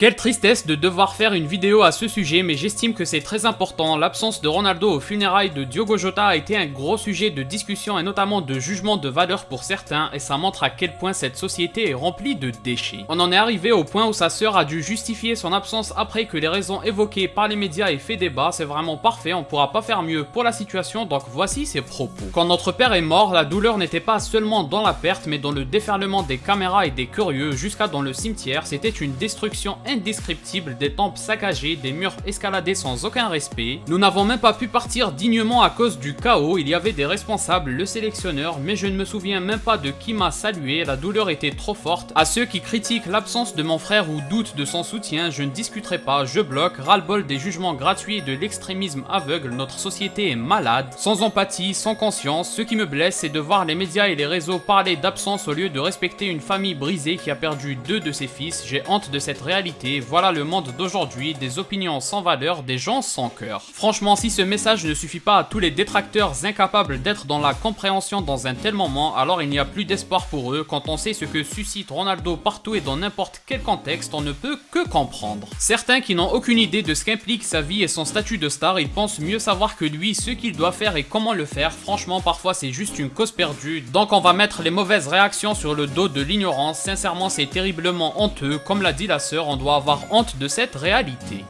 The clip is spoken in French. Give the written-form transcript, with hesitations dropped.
Quelle tristesse de devoir faire une vidéo à ce sujet, mais j'estime que c'est très important. L'absence de Ronaldo aux funérailles de Diogo Jota a été un gros sujet de discussion et notamment de jugement de valeur pour certains, et ça montre à quel point cette société est remplie de déchets. On en est arrivé au point où sa sœur a dû justifier son absence après que les raisons évoquées par les médias aient fait débat. C'est vraiment parfait, on pourra pas faire mieux pour la situation, donc voici ses propos. Quand notre père est mort, la douleur n'était pas seulement dans la perte, mais dans le déferlement des caméras et des curieux, jusqu'à dans le cimetière. C'était une destruction indescriptible, des temples saccagés, des murs escaladés sans aucun respect. Nous n'avons même pas pu partir dignement à cause du chaos. Il y avait des responsables, le sélectionneur, mais je ne me souviens même pas de qui m'a salué. La douleur était trop forte. À ceux qui critiquent l'absence de mon frère ou doutent de son soutien, je ne discuterai pas, je bloque. Ras-le-bol des jugements gratuits et de l'extrémisme aveugle. Notre société est malade, sans empathie, sans conscience. Ce qui me blesse, c'est de voir les médias et les réseaux parler d'absence au lieu de respecter une famille brisée qui a perdu 2 de ses fils. J'ai honte de cette réalité. Voilà le monde d'aujourd'hui, des opinions sans valeur, des gens sans cœur. Franchement, si ce message ne suffit pas à tous les détracteurs incapables d'être dans la compréhension dans un tel moment, alors il n'y a plus d'espoir pour eux. Quand on sait ce que suscite Ronaldo partout et dans n'importe quel contexte, on ne peut que comprendre. Certains qui n'ont aucune idée de ce qu'implique sa vie et son statut de star, ils pensent mieux savoir que lui ce qu'il doit faire et comment le faire. Franchement, parfois c'est juste une cause perdue, donc on va mettre les mauvaises réactions sur le dos de l'ignorance. Sincèrement, c'est terriblement honteux. Comme l'a dit la sœur, on doit avoir honte de cette réalité.